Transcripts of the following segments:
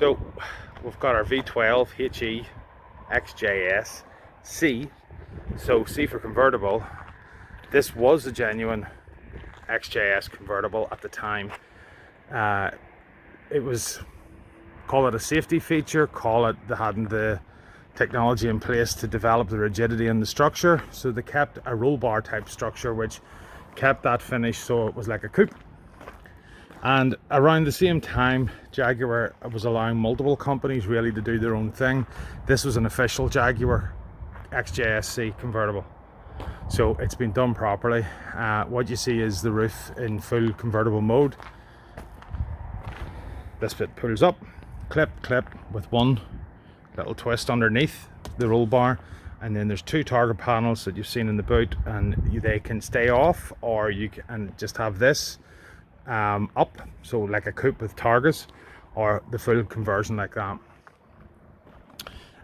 So we've got our V12 H.E XJS-C, so C for convertible. This was a genuine XJS convertible at the time. It was, call it a safety feature, call it they hadn't the technology in place to develop the rigidity in the structure, so they kept a roll bar type structure which kept that finish so it was like a coupe. And around the same time, Jaguar was allowing multiple companies really to do their own thing. This was an official Jaguar XJS-C convertible, so it's been done properly. What you see is the roof in full convertible mode. This bit pulls up, clip with one little twist underneath the roll bar, and then there's two target panels that you've seen in the boot, and they can stay off, or you can just have this up, so like a coupe with targets, or the full conversion like that.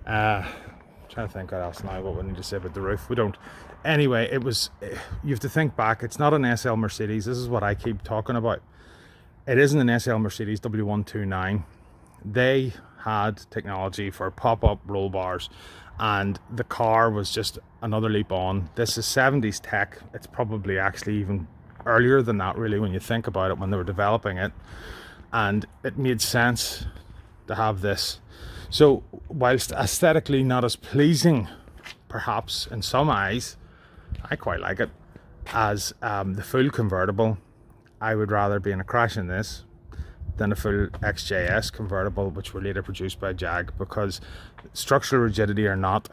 Trying to think what else now, what we need to say about the roof. We don't. Anyway, it was, you have to think back, it's not an SL Mercedes. This is what I keep talking about. It isn't an SL Mercedes W129. They had technology for pop-up roll bars, and the car was just another leap on. This is 70s tech. It's probably actually even earlier than that, really, when you think about it, when they were developing it, and it made sense to have this. So whilst aesthetically not as pleasing perhaps in some eyes, I quite like it as the full convertible. I would rather be in a crash in this than a full XJS convertible, which were later produced by Jag, because structural rigidity or not,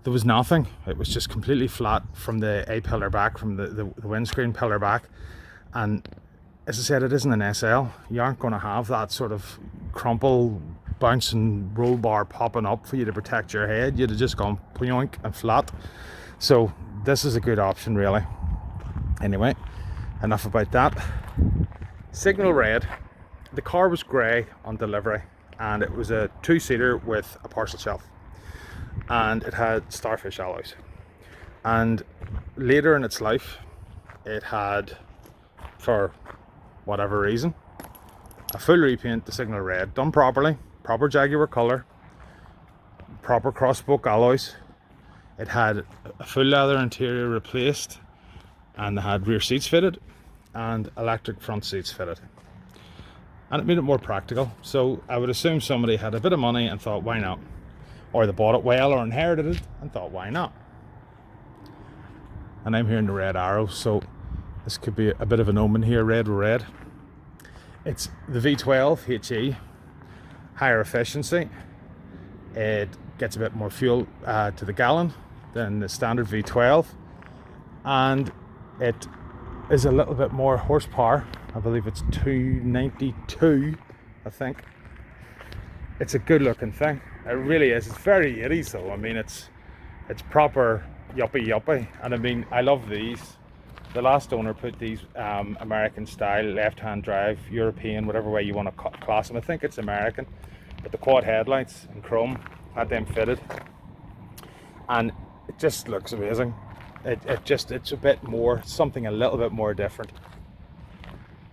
there was nothing. It was just completely flat from the A-pillar back, from the windscreen pillar back. And as I said, it isn't an SL. You aren't going to have that sort of crumple, bouncing roll bar popping up for you to protect your head. You'd have just gone yoink and flat. So this is a good option, really. Anyway, enough about that. Signal red. The car was grey on delivery, and it was a two-seater with a parcel shelf, and it had starfish alloys. And later in its life, it had, for whatever reason, a full repaint, the signal red, done properly, proper Jaguar colour, proper cross-spoke alloys. It had a full leather interior replaced, and they had rear seats fitted and electric front seats fitted, and it made it more practical. So I would assume somebody had a bit of money and thought, why not? Or they bought it well or inherited it and thought, why not? And I'm here in the red arrow, so this could be a bit of an omen here, red with red. It's the V12 H.E, higher efficiency. It gets a bit more fuel to the gallon than the standard V12, and it is a little bit more horsepower. I believe it's 292, I think. It's a good looking thing. It really is. It's very 80s though. I mean, it's proper yuppie, and I mean, I love these. The last owner put these American style left-hand drive, European, whatever way you want to class them. I think it's American, but the quad headlights in chrome, had them fitted, and it just looks amazing. It's a bit more, something a little bit more different.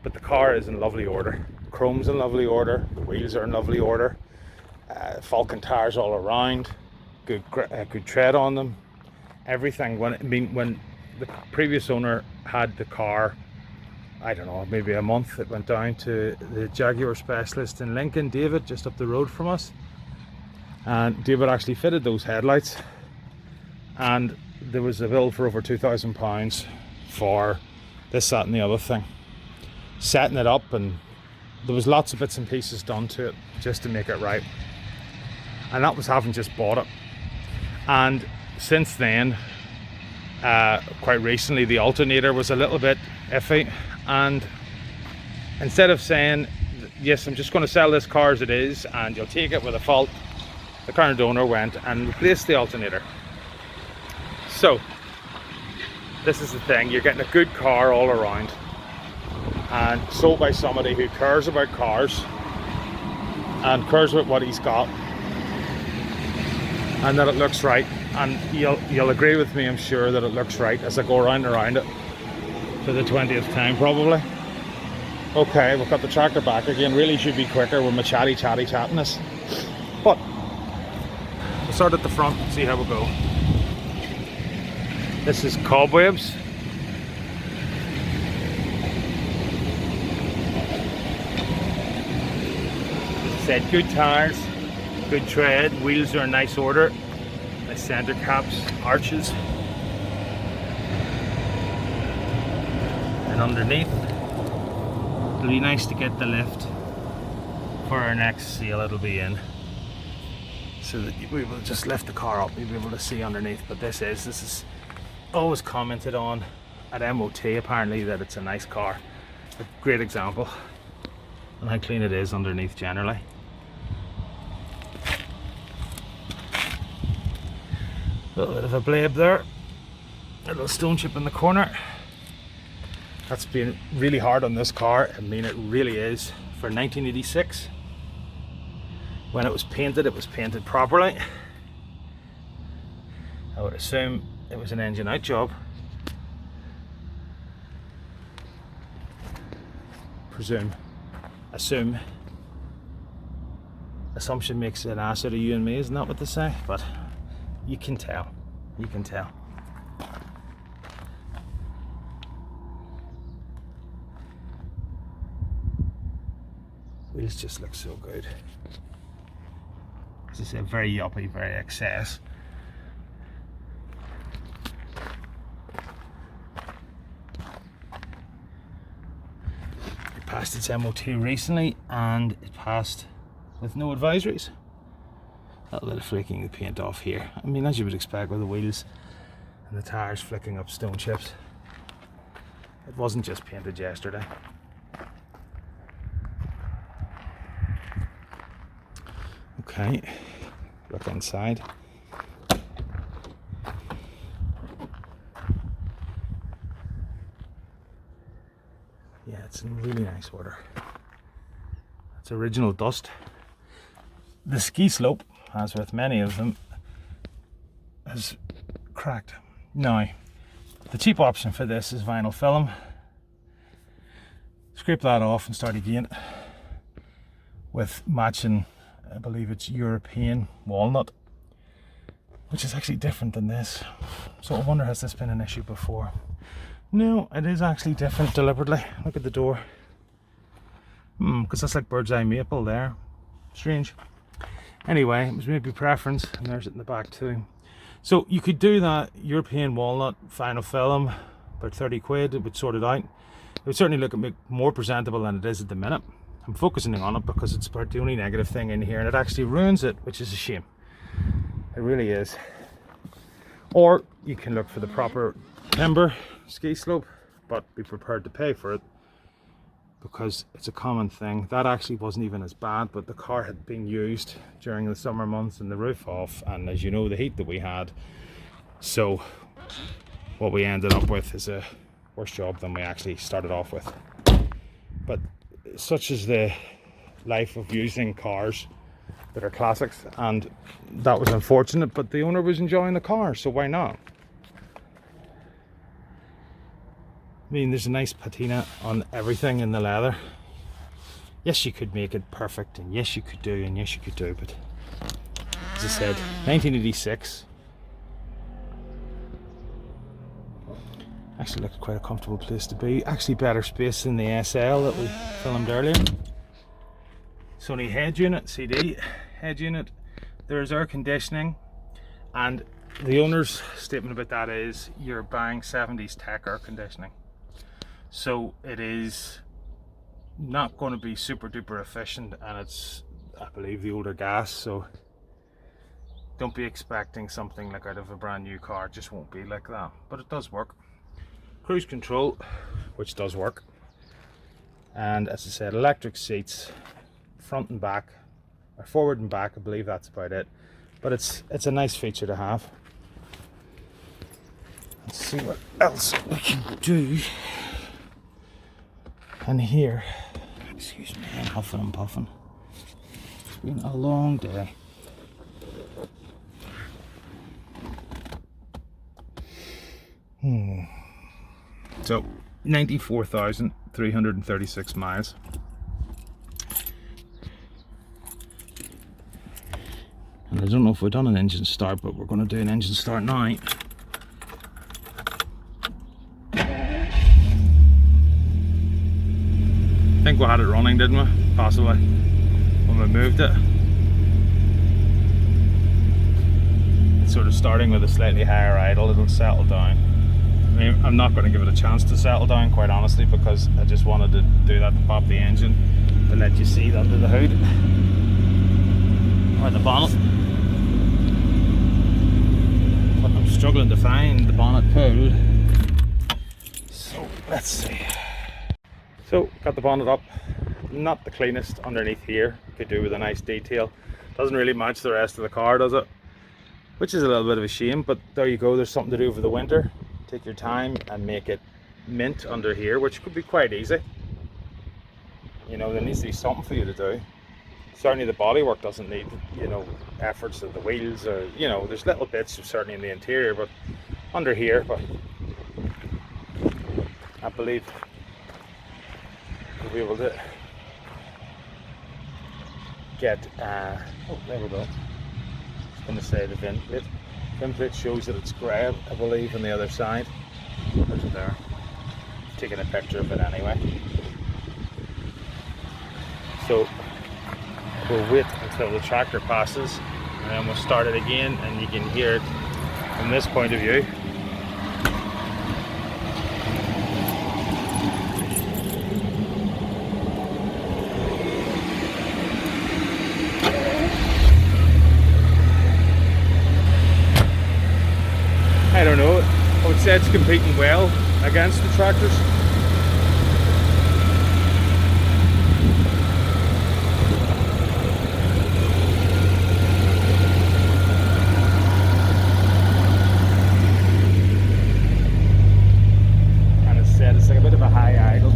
But the car is in lovely order. Chrome's in lovely order. The wheels are in lovely order. Falcon tires all around. Good tread on them. Everything. When the previous owner had the car, I don't know, maybe a month, it went down to the Jaguar specialist in Lincoln, David, just up the road from us. And David actually fitted those headlights. And there was a bill for over £2,000 for this, that and the other thing. Setting it up, and there was lots of bits and pieces done to it just to make it right. And that was having just bought it. And since then, quite recently, the alternator was a little bit iffy, and instead of saying, yes, I'm just going to sell this car as it is and you'll take it with a fault, the current owner went and replaced the alternator. So this is the thing, you're getting a good car all around, and sold by somebody who cares about cars and cares about what he's got, and that it looks right. And you'll agree with me, I'm sure, that it looks right as I go around and around it for the 20th time probably. Okay, we've got the tractor back again. Really should be quicker with my chattiness. But we'll start at the front and see how we go. This is cobwebs. Said good tires, good tread, wheels are in nice order, nice center caps, arches. And underneath, it'll be nice to get the lift for our next seal it'll be in. So that we will just lift the car up, you'll be able to see underneath. But this is always commented on at MOT apparently that it's a nice car. A great example and how clean it is underneath generally. A little bit of a blade there, a little stone chip in the corner. That's been really hard on this car. I mean, it really is. For 1986, when it was painted properly. I would assume it was an engine out job. Assume. Assumption makes an ass out of you and me, isn't that what they say? But you can tell. Wheels just look so good. As I said, very yuppie, very XS. It passed its MOT recently and it passed with no advisories. A little bit of flicking the paint off here. I mean, as you would expect with the wheels and the tires flicking up stone chips. It wasn't just painted yesterday. Okay, look inside. Yeah, it's in really nice order. It's original dust. The ski slope, as with many of them, has cracked. Now, the cheap option for this is vinyl film. Scrape that off and start again with matching, I believe it's European walnut, which is actually different than this. So I wonder, has this been an issue before? No, it is actually different deliberately. Look at the door. Because that's like bird's eye maple there. Strange. Anyway, it was maybe preference, and there's it in the back too. So you could do that European walnut vinyl film, about 30 quid, it would sort it out. It would certainly look more presentable than it is at the minute. I'm focusing on it because it's about the only negative thing in here, and it actually ruins it, which is a shame. It really is. Or you can look for the proper timber ski slope, but be prepared to pay for it, because it's a common thing. That actually wasn't even as bad, but the car had been used during the summer months and the roof off, and as you know, the heat that we had. So what we ended up with is a worse job than we actually started off with. But such is the life of using cars that are classics, and that was unfortunate, but the owner was enjoying the car, so why not? I mean, there's a nice patina on everything in the leather. Yes, you could make it perfect, and yes you could do, but as I said, 1986. Actually looked quite a comfortable place to be. Actually better space than the SL that we filmed earlier. Sony head unit, CD head unit. There's air conditioning, and the owner's statement about that is you're buying 70s tech air conditioning. So it is not going to be super duper efficient, and it's, I believe, the older gas, so don't be expecting something like out of a brand new car. It just won't be like that, but it does work. Cruise control, which does work, and as I said, electric seats, front and back, or forward and back, I believe that's about it, but it's a nice feature to have. Let's see what else we can do. And here, excuse me, I'm huffing and puffing. It's been a long day. So 94,336 miles. And I don't know if we've done an engine start, but we're going to do an engine start now. I think we had it running, didn't we? Possibly, when we moved it. It's sort of starting with a slightly higher idle, it'll settle down. I mean, I'm not going to give it a chance to settle down, quite honestly, because I just wanted to do that to pop the engine, to let you see under the hood, or the bonnet. But I'm struggling to find the bonnet pulled. So, let's see. So, got the bonnet up. Not the cleanest underneath here. Could do with a nice detail. Doesn't really match the rest of the car, does it? Which is a little bit of a shame, but there you go. There's something to do over the winter. Take your time and make it mint under here, which could be quite easy. You know, there needs to be something for you to do. Certainly the bodywork doesn't need, you know, efforts of the wheels, or, you know, there's little bits certainly in the interior, but under here, but I believe we'll be able to get, oh, there we go. I was going to say the VIN plate. VIN plate shows that it's grey, I believe, on the other side. There's it there. Taking a picture of it anyway. So we'll wait until the tractor passes, and then we'll start it again, and you can hear it from this point of view. I don't know, I would say it's competing well against the tractors. And as I said, it's like a bit of a high idle.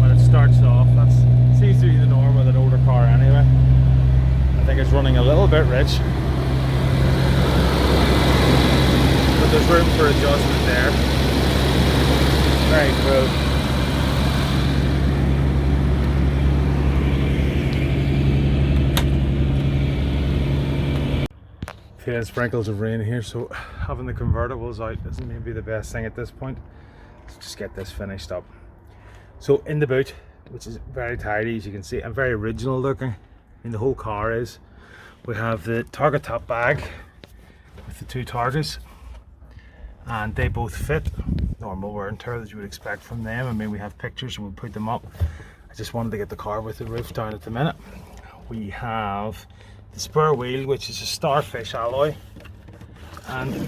When it starts off, that seems to be the norm with an older car anyway. I think it's running a little bit rich, but there's room for adjustment there. Very cool. Feeling sprinkles of rain here, so having the convertibles out isn't maybe the best thing at this point. Let's just get this finished up. So in the boot, which is very tidy as you can see, and very original looking, in the whole car is, we have the Targa top bag with the two Targas, and they both fit. Normal wear and tear that you would expect from them. I mean, we have pictures and we'll put them up. I just wanted to get the car with the roof down at the minute. We have the spare wheel, which is a Starfish alloy, and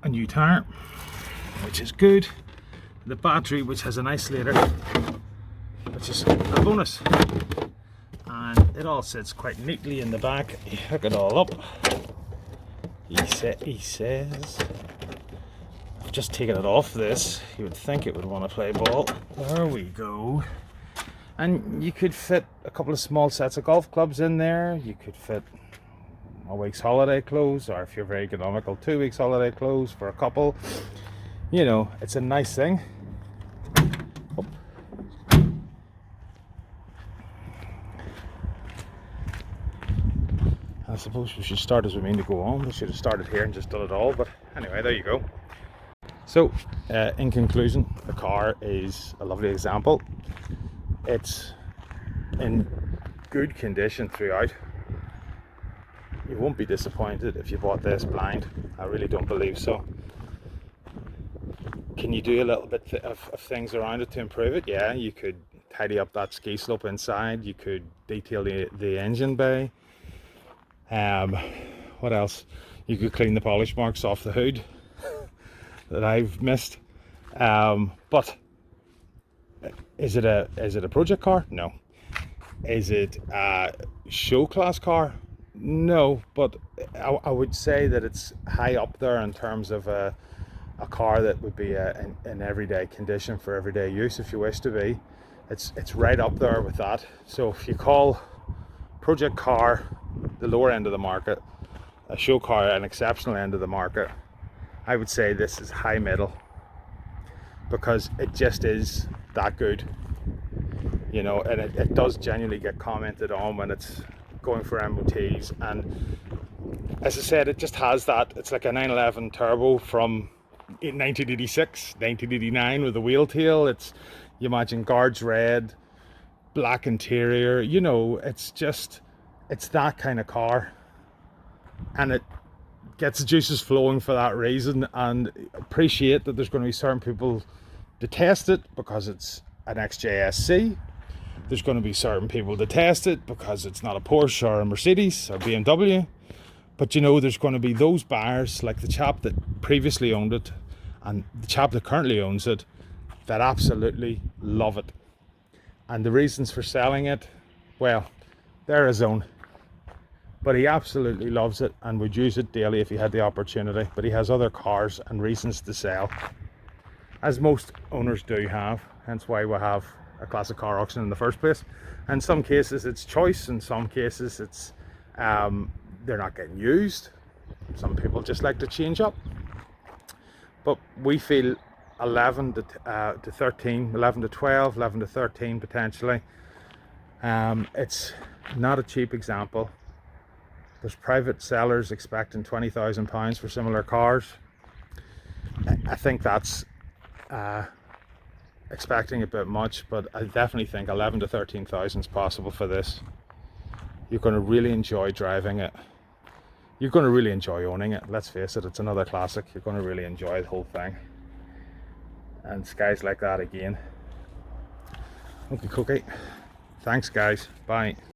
a new tire, which is good. The battery, which has an isolator, which is a bonus. And it all sits quite neatly in the back. You hook it all up. He says, I've just taken it off this. You would think it would want to play ball. There we go. And you could fit a couple of small sets of golf clubs in there. You could fit a week's holiday clothes, or if you're very economical, 2 weeks holiday clothes for a couple. You know, it's a nice thing. Oh. I suppose we should start as we mean to go on. We should have started here and just done it all, but anyway, there you go. So, in conclusion, the car is a lovely example. It's in good condition throughout. You won't be disappointed if you bought this blind. I really don't believe so. Can you do a little bit of things around it to improve it? Yeah, you could tidy up that ski slope inside. You could detail the engine bay. What else? You could clean the polish marks off the hood that I've missed. But is it a project car? No. Is it a show class car? No, but I would say that it's high up there in terms of a car that would be in everyday condition for everyday use, if you wish to be. It's right up there with that. So if you call project car the lower end of the market, a show car at an exceptional end of the market, I would say this is high middle, because it just is that good, you know. And it does genuinely get commented on when it's going for MOTs. And as I said, it just has that, it's like a 911 turbo from 1986, 1989 with a wheel tail. It's, you imagine guards red, black interior, you know, it's just, it's that kind of car, and it gets the juices flowing for that reason. And appreciate that there's going to be certain people detest it because it's an XJS-C. There's going to be certain people detest it because it's not a Porsche or a Mercedes or BMW. But you know, there's going to be those buyers, like the chap that previously owned it and the chap that currently owns it, that absolutely love it. And the reasons for selling it, well, they're his own. But he absolutely loves it and would use it daily if he had the opportunity. But he has other cars and reasons to sell, as most owners do have. Hence why we have a classic car auction in the first place. In some cases it's choice, in some cases it's they're not getting used. Some people just like to change up. But we feel 11 to 13, 11 to 12, 11 to 13 potentially. It's not a cheap example. There's private sellers expecting £20,000 for similar cars. I think that's expecting a bit much, but I definitely think 11 to 13,000 is possible for this. You're going to really enjoy driving it. You're going to really enjoy owning it. Let's face it, it's another classic. You're going to really enjoy the whole thing. And skies like that again. Okay, cookie. Thanks guys. Bye.